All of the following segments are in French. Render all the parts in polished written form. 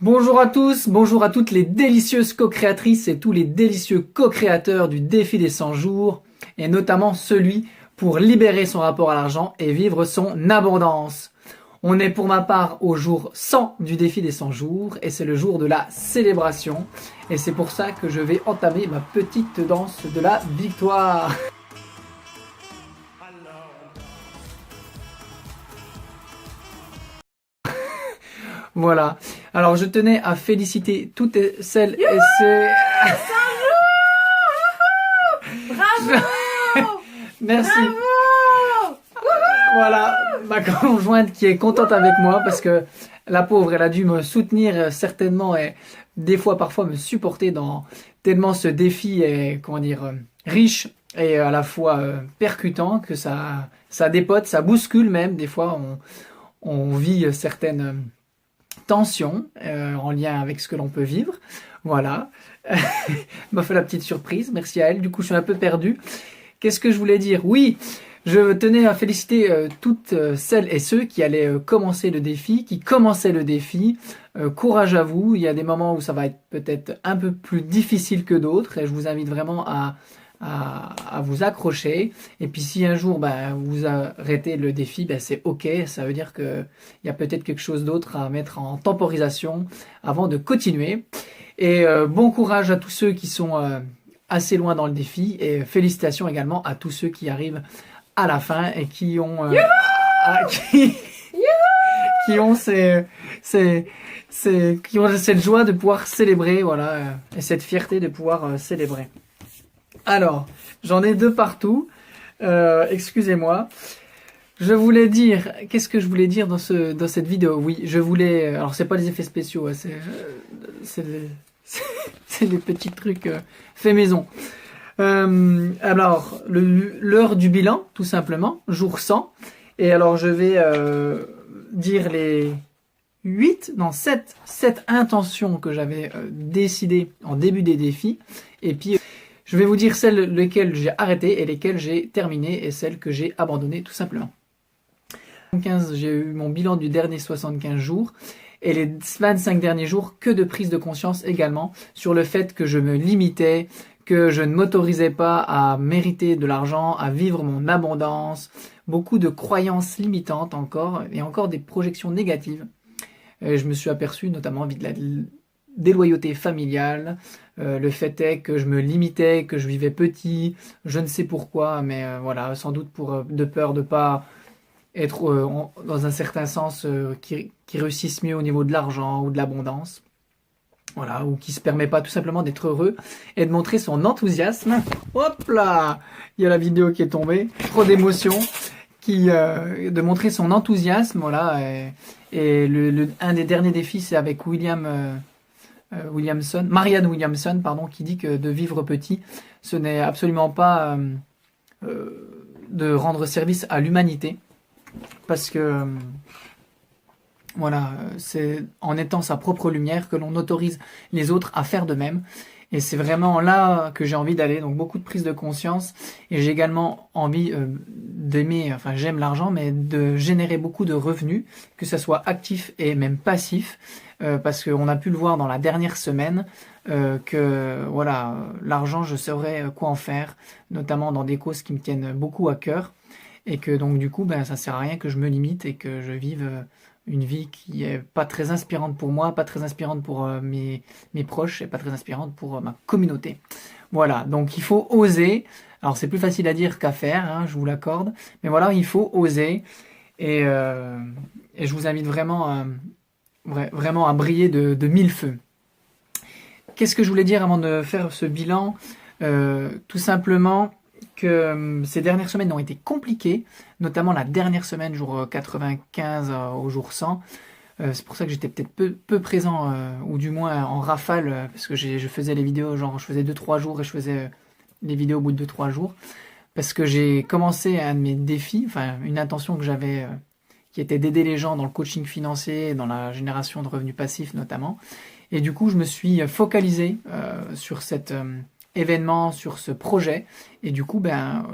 Bonjour à tous, bonjour à toutes les délicieuses co-créatrices et tous les délicieux co-créateurs du défi des 100 jours, et notamment celui pour libérer son rapport à l'argent et vivre son abondance. On est pour ma part au jour 100 du défi des 100 jours et c'est le jour de la célébration. Et c'est pour ça que je vais entamer ma petite danse de la victoire. Voilà. Alors je tenais à féliciter toutes celles et ceux... Bravo! Merci. Bravo! Voilà, ma conjointe qui est contente avec moi parce que la pauvre, elle a dû me soutenir certainement et des fois, parfois me supporter dans tellement ce défi est, comment dire, riche et à la fois percutant que ça dépote, ça bouscule même. Des fois, on vit certaines tensions en lien avec ce que l'on peut vivre. Voilà, m'a fait la petite surprise. Merci à elle. Du coup, je suis un peu perdu. Qu'est-ce que je voulais dire? Oui, je tenais à féliciter toutes celles et ceux qui allaient commencer le défi, qui commençaient le défi. Courage à vous. Il y a des moments où ça va être peut-être un peu plus difficile que d'autres et je vous invite vraiment à vous accrocher. Et puis si un jour vous arrêtez le défi, c'est ok. Ça veut dire qu'il y a peut-être quelque chose d'autre à mettre en temporisation avant de continuer. Et bon courage à tous ceux qui sont assez loin dans le défi et félicitations également à tous ceux qui arrivent à la fin et qui ont qui ont qui ont cette joie de pouvoir célébrer, voilà, et cette fierté de pouvoir célébrer. Alors, j'en ai deux partout. Excusez-moi. Je voulais dire, qu'est-ce que je voulais dire dans cette vidéo? Oui, je voulais, alors c'est pas les effets spéciaux, hein, c'est des petits trucs faits maison. Alors, l'heure du bilan, tout simplement, jour 100. Et alors, je vais dire les 7 intentions que j'avais décidées en début des défis. Et puis, je vais vous dire celles lesquelles j'ai arrêtées et lesquelles j'ai terminées et celles que j'ai abandonnées, tout simplement. J'ai eu mon bilan du dernier 75 jours. Et les 25 derniers jours, que de prise de conscience également sur le fait que je me limitais, que je ne m'autorisais pas à mériter de l'argent, à vivre mon abondance, beaucoup de croyances limitantes encore, et encore des projections négatives. Et je me suis aperçu notamment de la déloyauté familiale, le fait est que je me limitais, que je vivais petit, je ne sais pourquoi, mais voilà, sans doute de peur de pas être dans un certain sens qui réussissent mieux au niveau de l'argent ou de l'abondance, voilà, ou qui se permet pas tout simplement d'être heureux et de montrer son enthousiasme. Hop là, il y a la vidéo qui est tombée, trop d'émotions, de montrer son enthousiasme, voilà. Et un des derniers défis, c'est avec Marianne Williamson, pardon, qui dit que de vivre petit, ce n'est absolument pas de rendre service à l'humanité. Parce que voilà, c'est en étant sa propre lumière que l'on autorise les autres à faire de même. Et c'est vraiment là que j'ai envie d'aller. Donc beaucoup de prise de conscience. Et j'ai également envie d'aimer, enfin j'aime l'argent, mais de générer beaucoup de revenus, que ce soit actif et même passif. Parce qu'on a pu le voir dans la dernière semaine, que voilà, l'argent, je saurais quoi en faire, notamment dans des causes qui me tiennent beaucoup à cœur. Et que donc du coup, ça sert à rien que je me limite et que je vive une vie qui est pas très inspirante pour moi, pas très inspirante pour mes proches et pas très inspirante pour ma communauté. Voilà, donc il faut oser. Alors c'est plus facile à dire qu'à faire, hein, je vous l'accorde. Mais voilà, il faut oser. Et je vous invite vraiment, vraiment à briller de mille feux. Qu'est-ce que je voulais dire avant de faire ce bilan? Tout simplement que ces dernières semaines ont été compliquées, notamment la dernière semaine, jour 95 au jour 100. C'est pour ça que j'étais peut-être peu présent, ou du moins en rafale, parce que je faisais les vidéos, genre je faisais 2-3 jours et je faisais les vidéos au bout de 2-3 jours. Parce que j'ai commencé un de mes défis, enfin une intention que j'avais, qui était d'aider les gens dans le coaching financier, dans la génération de revenus passifs notamment. Et du coup, je me suis focalisé sur cet événement, sur ce projet. Et du coup,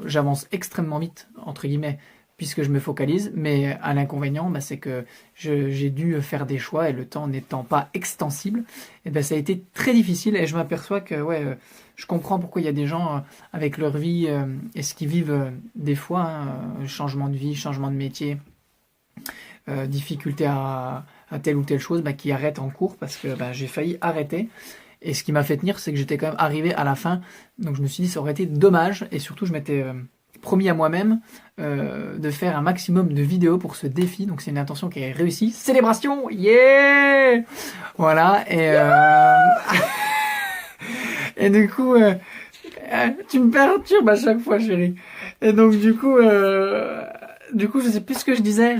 j'avance extrêmement vite, entre guillemets, puisque je me focalise, mais à l'inconvénient, bah, c'est que j'ai dû faire des choix et le temps n'étant pas extensible, et ben ça a été très difficile et je m'aperçois que ouais, je comprends pourquoi il y a des gens avec leur vie et ce qu'ils vivent des fois, hein, changement de vie, changement de métier, difficulté à telle ou telle chose, bah, qui arrêtent en cours parce que bah, j'ai failli arrêter. Et ce qui m'a fait tenir, c'est que j'étais quand même arrivé à la fin, donc je me suis dit ça aurait été dommage et surtout je m'étais promis à moi-même de faire un maximum de vidéos pour ce défi. Donc c'est une intention qui est réussie. Célébration, yeah. Voilà et du coup tu me perturbes à chaque fois, chérie. Et donc du coup je sais plus ce que je disais.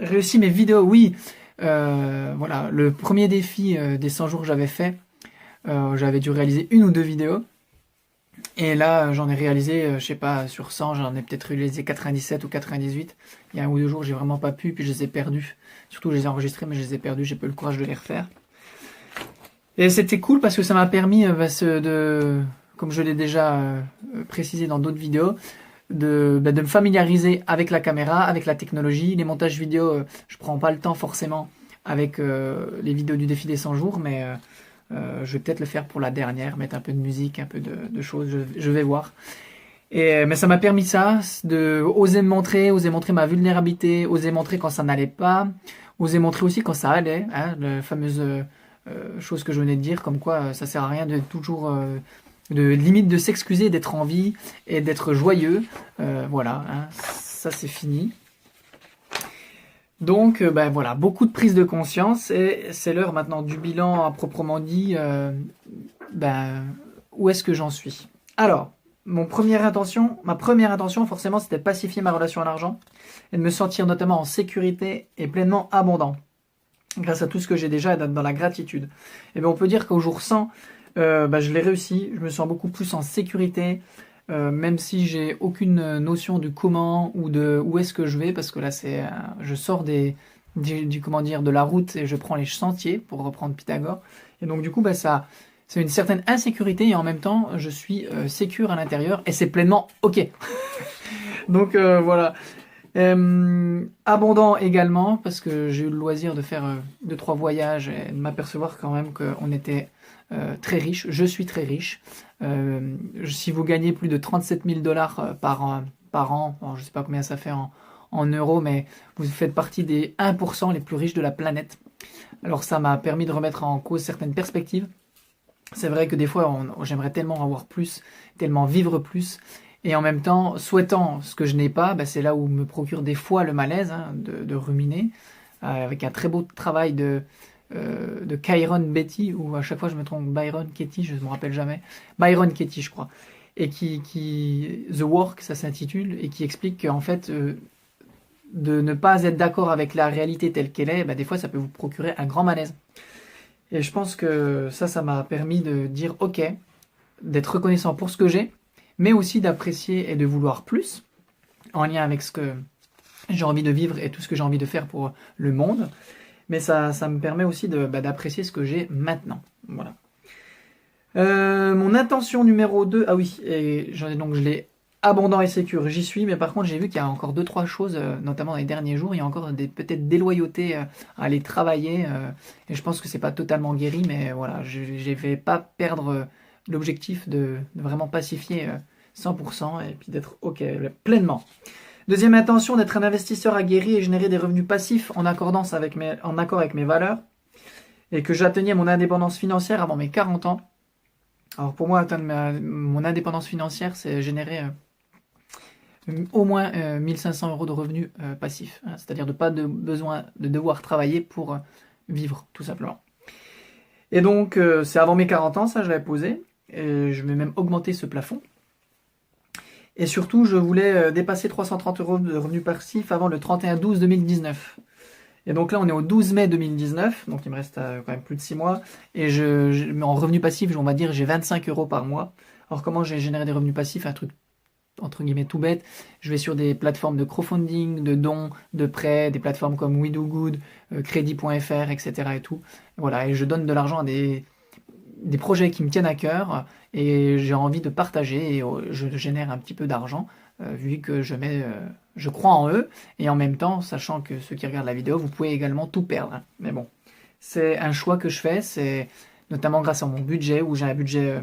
Réussi mes vidéos, oui. Voilà, le premier défi des 100 jours que j'avais fait, j'avais dû réaliser 1 ou 2 vidéos. Et là, j'en ai réalisé, je sais pas, sur 100, j'en ai peut-être réalisé 97 ou 98. Il y a 1 ou 2 jours, j'ai vraiment pas pu, puis je les ai perdus. Surtout, je les ai enregistrés, mais je les ai perdus, j'ai pas eu le courage de les refaire. Et c'était cool parce que ça m'a permis, comme je l'ai déjà précisé dans d'autres vidéos, de me familiariser avec la caméra, avec la technologie. Les montages vidéo, je prends pas le temps forcément avec les vidéos du défi des 100 jours, mais je vais peut-être le faire pour la dernière, mettre un peu de musique, un peu de choses, je vais voir. Mais ça m'a permis ça, de oser me montrer, oser montrer ma vulnérabilité, oser montrer quand ça n'allait pas, oser montrer aussi quand ça allait, hein, la fameuse chose que je venais de dire, comme quoi ça sert à rien de toujours... de limite de s'excuser d'être en vie et d'être joyeux. Voilà, hein, ça c'est fini. Donc, ben voilà, beaucoup de prise de conscience et c'est l'heure maintenant du bilan à proprement dit. Où est-ce que j'en suis? Alors, ma première intention, forcément, c'était de pacifier ma relation à l'argent et de me sentir notamment en sécurité et pleinement abondant grâce à tout ce que j'ai déjà et d'être dans la gratitude. Et bien, on peut dire qu'au jour 100, je l'ai réussi. Je me sens beaucoup plus en sécurité. Même si j'ai aucune notion du comment ou de où est-ce que je vais, parce que là je sors de la route et je prends les sentiers pour reprendre Pythagore. Et donc du coup c'est une certaine insécurité et en même temps je suis sécure à l'intérieur et c'est pleinement ok. Donc voilà. Abondant également parce que j'ai eu le loisir de faire 2-3 voyages et de m'apercevoir quand même qu'on était très riche. Je suis très riche. Si vous gagnez plus de 37 000 $ par an, je ne sais pas combien ça fait en euros, mais vous faites partie des 1% les plus riches de la planète. Alors ça m'a permis de remettre en cause certaines perspectives. C'est vrai que des fois, j'aimerais tellement avoir plus, tellement vivre plus, et en même temps, souhaitant ce que je n'ai pas, c'est là où me procure des fois le malaise, hein, de ruminer, avec un très beau travail de Kyron Betty, ou à chaque fois je me trompe, Byron Katie, je ne me rappelle jamais, Byron Katie je crois, et qui The Work, ça s'intitule, et qui explique qu'en fait, de ne pas être d'accord avec la réalité telle qu'elle est, des fois ça peut vous procurer un grand malaise. Et je pense que ça m'a permis de dire ok, d'être reconnaissant pour ce que j'ai, mais aussi d'apprécier et de vouloir plus, en lien avec ce que j'ai envie de vivre et tout ce que j'ai envie de faire pour le monde. Mais ça me permet aussi d'apprécier ce que j'ai maintenant. Voilà. Mon intention numéro 2, ah oui, et je l'ai abondant et sécure, j'y suis, mais par contre j'ai vu qu'il y a encore 2-3 choses, notamment dans les derniers jours, il y a encore peut-être des loyautés à aller travailler, et je pense que c'est pas totalement guéri, mais voilà, je ne vais pas perdre l'objectif de vraiment pacifier 100% et puis d'être ok pleinement. Deuxième intention, d'être un investisseur aguerri et générer des revenus passifs en accord avec mes valeurs et que j'atteignais mon indépendance financière avant mes 40 ans. Alors pour moi, atteindre mon indépendance financière, c'est générer au moins 1 500 € de revenus passifs. Hein, c'est-à-dire de pas de besoin de devoir travailler pour vivre, tout simplement. Et donc, c'est avant mes 40 ans, ça je l'avais posé. Et je vais même augmenter ce plafond. Et surtout, je voulais dépasser 330 € de revenus passifs avant le 31/12/2019. Et donc là, on est au 12 mai 2019, donc il me reste quand même plus de 6 mois. Et en revenus passifs, on va dire, j'ai 25 € par mois. Alors comment j'ai généré des revenus passifs? Un truc, entre guillemets, tout bête. Je vais sur des plateformes de crowdfunding, de dons, de prêts, des plateformes comme We Do Good, Crédit.fr, etc. et tout. Voilà, et je donne de l'argent à des des projets qui me tiennent à cœur et j'ai envie de partager et je génère un petit peu d'argent vu que je crois en eux et en même temps, sachant que ceux qui regardent la vidéo, vous pouvez également tout perdre, hein. Mais bon, c'est un choix que je fais, c'est notamment grâce à mon budget où j'ai un budget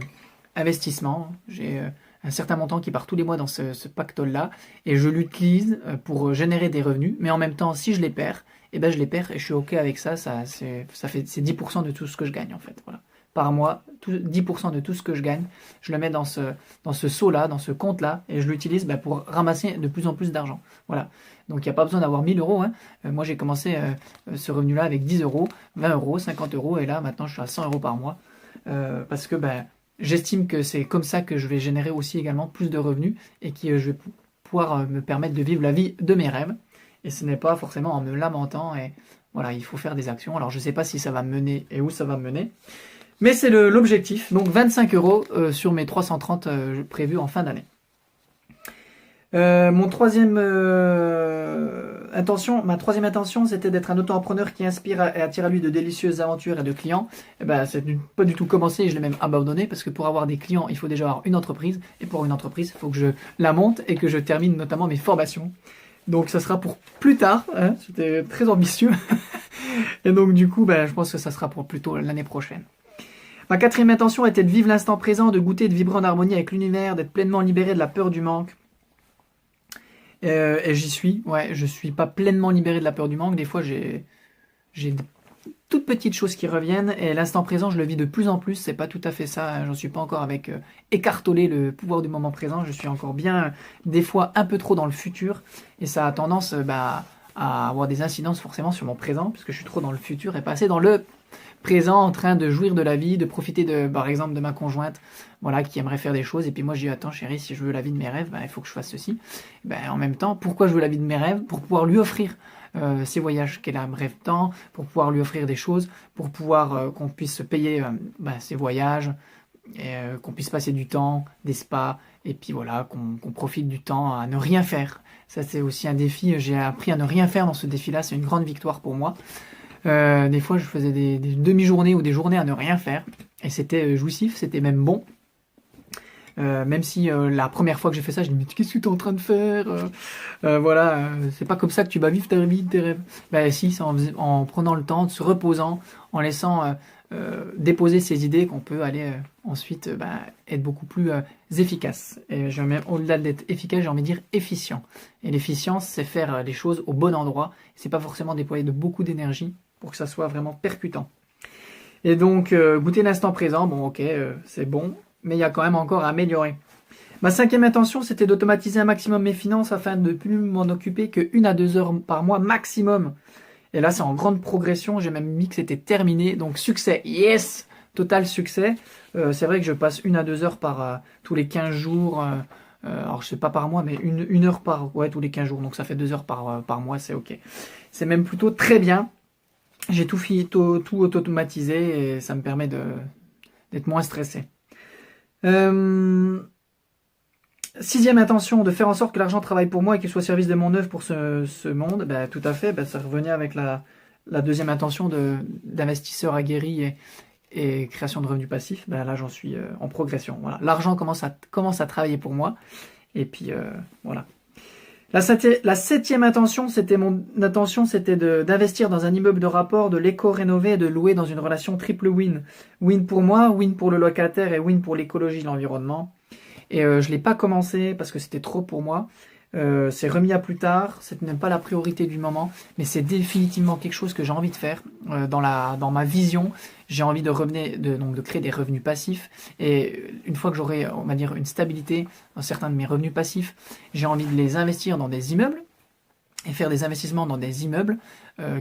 investissement. J'ai un certain montant qui part tous les mois dans ce pactole-là et je l'utilise pour générer des revenus. Mais en même temps, si je les perds, eh ben je les perds et je suis OK avec ça. C'est 10% de tout ce que je gagne en fait. Voilà. Par mois, 10% de tout ce que je gagne, je le mets dans ce seau-là, dans ce compte-là et je l'utilise pour ramasser de plus en plus d'argent. Voilà. Donc il n'y a pas besoin d'avoir 1000 euros, hein. Moi j'ai commencé ce revenu-là avec 10 euros, 20 euros, 50 euros et là maintenant je suis à 100 euros par mois parce que j'estime que c'est comme ça que je vais générer aussi également plus de revenus et que je vais pouvoir me permettre de vivre la vie de mes rêves. Et ce n'est pas forcément en me lamentant. Et voilà, il faut faire des actions. Alors je ne sais pas si ça va me mener et où ça va me mener. Mais c'est l'objectif. Donc 25 euros sur mes 330 prévus en fin d'année. Ma troisième intention, c'était d'être un auto-entrepreneur qui inspire et attire à lui de délicieuses aventures et de clients. Et c'est pas du tout commencé, je l'ai même abandonné parce que pour avoir des clients, il faut déjà avoir une entreprise. Et pour une entreprise, il faut que je la monte et que je termine notamment mes formations. Donc ça sera pour plus tard, hein, c'était très ambitieux. Et donc du coup, je pense que ça sera pour plutôt l'année prochaine. Ma quatrième intention était de vivre l'instant présent, de goûter, de vibrer en harmonie avec l'univers, d'être pleinement libéré de la peur du manque. Et j'y suis, ouais, je suis pas pleinement libéré de la peur du manque. Des fois, j'ai des toutes petites choses qui reviennent et l'instant présent, je le vis de plus en plus. C'est pas tout à fait ça. J'en suis pas encore avec écartoler le pouvoir du moment présent. Je suis encore bien, des fois, un peu trop dans le futur et ça a tendance à avoir des incidences forcément sur mon présent puisque je suis trop dans le futur et pas assez dans le présent en train de jouir de la vie, de profiter par exemple de ma conjointe, voilà, qui aimerait faire des choses. Et puis moi je dis attends chérie, si je veux la vie de mes rêves, il faut que je fasse ceci. En même temps, pourquoi je veux la vie de mes rêves? Pour pouvoir lui offrir ces voyages qu'elle rêve tant, pour pouvoir lui offrir des choses, pour pouvoir qu'on puisse se payer ses voyages, et, qu'on puisse passer du temps, des spas, et puis voilà, qu'on profite du temps à ne rien faire. Ça c'est aussi un défi, j'ai appris à ne rien faire dans ce défi-là, c'est une grande victoire pour moi. Des fois, je faisais des demi-journées ou des journées à ne rien faire. Et c'était jouissif, c'était même bon. Même si la première fois que j'ai fait ça, je me dis mais qu'est-ce que tu es en train de faire voilà, c'est pas comme ça que tu vas vivre ta vie, tes rêves. Si, c'est en prenant le temps, de se reposant, en laissant déposer ses idées qu'on peut aller ensuite être beaucoup plus efficace. Et au-delà d'être efficace, j'ai envie de dire efficient. Et l'efficience, c'est faire les choses au bon endroit. C'est pas forcément déployer de beaucoup d'énergie pour que ça soit vraiment percutant. Et donc, goûter l'instant présent, bon ok, c'est bon, mais il y a quand même encore à améliorer. Ma cinquième intention, c'était d'automatiser un maximum mes finances afin de ne plus m'en occuper que 1 à 2 heures par mois maximum. Et là, c'est en grande progression, j'ai même mis que c'était terminé, donc succès, yes, total succès. C'est vrai que je passe 1 à 2 heures par tous les 15 jours, alors je sais pas par mois, mais une heure tous les 15 jours, donc ça fait 2 heures par mois, c'est ok. C'est même plutôt très bien. J'ai tout automatisé et ça me permet d'être moins stressé. Sixième intention, de faire en sorte que l'argent travaille pour moi et qu'il soit au service de mon œuvre pour ce monde. Tout à fait, ça revenait avec la deuxième intention d'investisseur aguerri et création de revenus passifs. Là, j'en suis en progression. Voilà. L'argent commence à travailler pour moi. Et puis, voilà. La septième intention, c'était d'investir dans un immeuble de rapport, de l'éco-rénover et de louer dans une relation triple win. Win pour moi, win pour le locataire et win pour l'écologie et l'environnement. Et je ne l'ai pas commencé parce que c'était trop pour moi. C'est remis à plus tard, c'est même pas la priorité du moment, mais c'est définitivement quelque chose que j'ai envie de faire dans ma vision. J'ai envie de créer des revenus passifs et une fois que j'aurai, on va dire, une stabilité dans certains de mes revenus passifs, j'ai envie de les investir dans des immeubles et faire des investissements dans des immeubles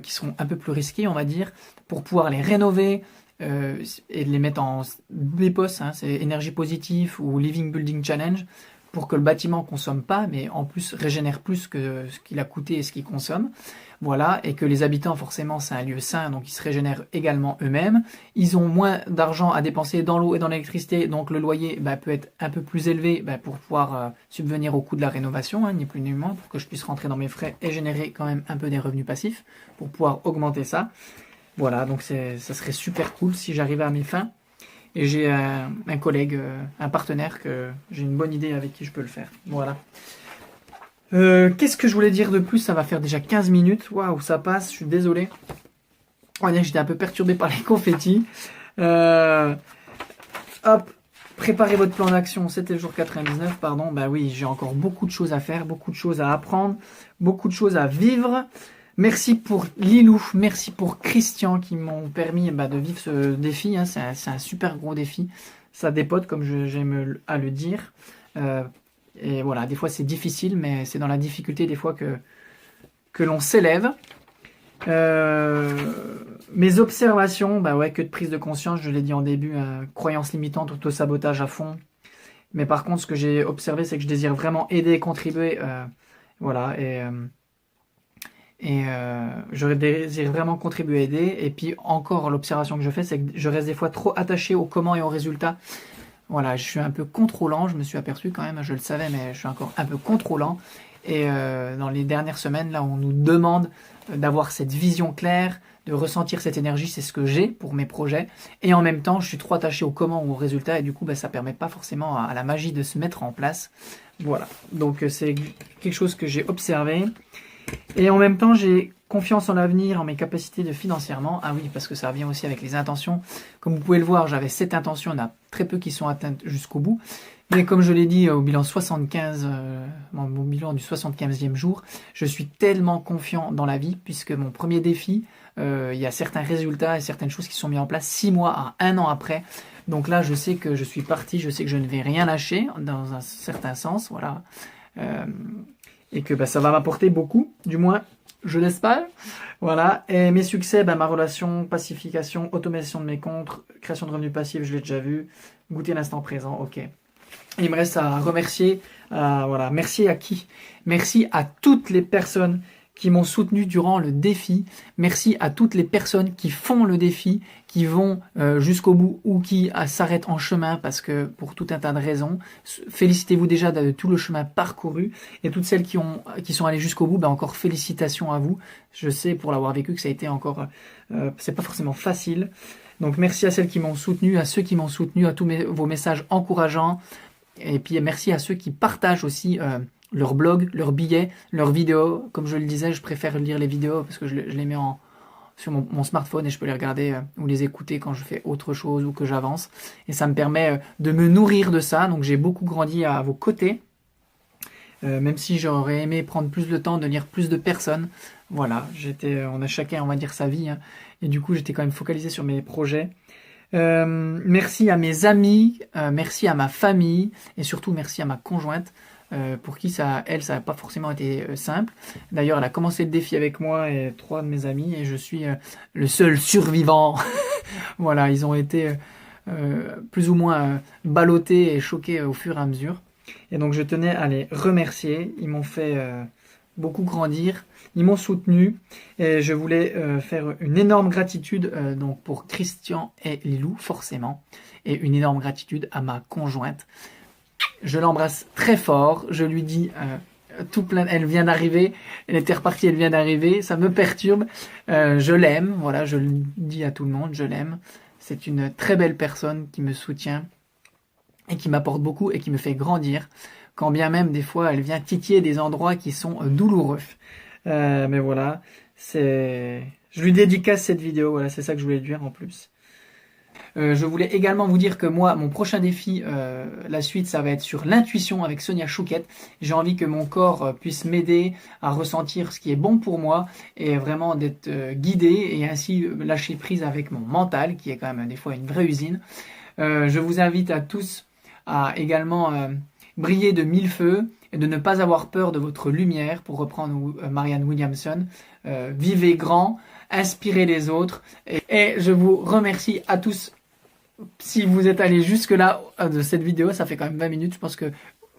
qui seront un peu plus risqués, on va dire, pour pouvoir les rénover et de les mettre en BPOS, c'est énergie positive ou Living Building Challenge, pour que le bâtiment consomme pas, mais en plus régénère plus que ce qu'il a coûté et ce qu'il consomme. Voilà, et que les habitants, forcément, c'est un lieu sain, donc ils se régénèrent également eux-mêmes. Ils ont moins d'argent à dépenser dans l'eau et dans l'électricité, donc le loyer peut être un peu plus élevé pour pouvoir subvenir au coût de la rénovation, ni plus ni moins, pour que je puisse rentrer dans mes frais et générer quand même un peu des revenus passifs, pour pouvoir augmenter ça. Voilà, donc ça serait super cool si j'arrivais à mes fins. Et j'ai un collègue, un partenaire que j'ai une bonne idée avec qui je peux le faire. Voilà. Qu'est-ce que je voulais dire de plus? Ça va faire déjà 15 minutes. Waouh, ça passe, je suis désolé. On va dire que j'étais un peu perturbé par les confettis. Hop, préparez votre plan d'action. C'était le jour 99, pardon. Bah oui, j'ai encore beaucoup de choses à faire, beaucoup de choses à apprendre, beaucoup de choses à vivre. Merci pour Lilou, merci pour Christian qui m'ont permis de vivre ce défi. Hein. C'est un super gros défi. Ça dépote, comme j'aime à le dire. Et voilà, des fois c'est difficile, mais c'est dans la difficulté des fois que l'on s'élève. Mes observations, bah ouais, que de prise de conscience, je l'ai dit en début, croyances limitantes, auto-sabotage à fond. Mais par contre, ce que j'ai observé, c'est que je désire vraiment aider et contribuer. Voilà, je désire vraiment contribuer, aider. Et puis encore, l'observation que je fais, c'est que je reste des fois trop attaché au comment et au résultat. Voilà, je suis un peu contrôlant, je me suis aperçu quand même, je le savais, mais je suis encore un peu contrôlant. Et dans les dernières semaines, là, on nous demande d'avoir cette vision claire, de ressentir cette énergie, c'est ce que j'ai pour mes projets. Et en même temps, je suis trop attaché au comment ou au résultat, et du coup, ça permet pas forcément à la magie de se mettre en place. Voilà, donc c'est quelque chose que j'ai observé. Et en même temps, j'ai confiance en l'avenir, en mes capacités de financièrement. Ah oui, parce que ça vient aussi avec les intentions. Comme vous pouvez le voir, j'avais 7 intentions, il y en a très peu qui sont atteintes jusqu'au bout. Mais comme je l'ai dit au bilan 75, mon bilan du 75e jour, je suis tellement confiant dans la vie, puisque mon premier défi, il y a certains résultats et certaines choses qui sont mises en place 6 mois à 1 an après. Donc là, je sais que je suis parti, je sais que je ne vais rien lâcher, dans un certain sens, voilà. Et que ça va m'apporter beaucoup, du moins je l'espère. Voilà, et mes succès, ma relation, pacification, automation de mes comptes, création de revenus passifs, je l'ai déjà vu, goûter l'instant présent, ok. Et il me reste à remercier, voilà, merci à qui? Merci à toutes les personnes qui m'ont soutenu durant le défi. Merci à toutes les personnes qui font le défi, qui vont jusqu'au bout ou qui s'arrêtent en chemin parce que pour tout un tas de raisons. Félicitez-vous déjà de tout le chemin parcouru et toutes celles qui sont allées jusqu'au bout, encore félicitations à vous. Je sais pour l'avoir vécu que ça a été encore, c'est pas forcément facile. Donc merci à celles qui m'ont soutenu, à ceux qui m'ont soutenu, à tous vos messages encourageants. Et puis merci à ceux qui partagent aussi leurs blogs, leurs billets, leurs vidéos. Comme je le disais, je préfère lire les vidéos parce que je les mets sur mon smartphone et je peux les regarder ou les écouter quand je fais autre chose ou que j'avance. Et ça me permet de me nourrir de ça. Donc j'ai beaucoup grandi à vos côtés. Même si j'aurais aimé prendre plus de temps de lire plus de personnes. Voilà, on a chacun, on va dire, sa vie. Hein, et du coup, j'étais quand même focalisé sur mes projets. Merci à mes amis, merci à ma famille et surtout merci à ma conjointe pour qui ça n'a pas forcément été simple. D'ailleurs, elle a commencé le défi avec moi et 3 de mes amis et je suis le seul survivant. Voilà, ils ont été plus ou moins ballottés et choqués au fur et à mesure. Et donc, je tenais à les remercier. Ils m'ont fait beaucoup grandir. Ils m'ont soutenu et je voulais faire une énorme gratitude donc pour Christian et Lilou, forcément, et une énorme gratitude à ma conjointe. Je l'embrasse très fort, je lui dis tout plein, elle vient d'arriver, elle était repartie, elle vient d'arriver, ça me perturbe, je l'aime, voilà, je le dis à tout le monde, je l'aime. C'est une très belle personne qui me soutient et qui m'apporte beaucoup et qui me fait grandir, quand bien même des fois elle vient titiller des endroits qui sont douloureux. Mais voilà, je lui dédicace cette vidéo, voilà, c'est ça que je voulais dire en plus. Je voulais également vous dire que moi, mon prochain défi, la suite, ça va être sur l'intuition avec Sonia Chouquette. J'ai envie que mon corps puisse m'aider à ressentir ce qui est bon pour moi et vraiment d'être guidé et ainsi lâcher prise avec mon mental, qui est quand même des fois une vraie usine. Je vous invite à tous à également briller de 1000 feux et de ne pas avoir peur de votre lumière, pour reprendre Marianne Williamson. Vivez grand, inspirez les autres. Et je vous remercie à tous. Si vous êtes allés jusque-là de cette vidéo, ça fait quand même 20 minutes, je pense qu'il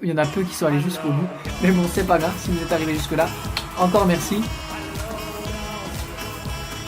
y en a peu qui sont allés jusqu'au bout. Mais bon, c'est pas grave, si vous êtes arrivés jusque-là, encore merci.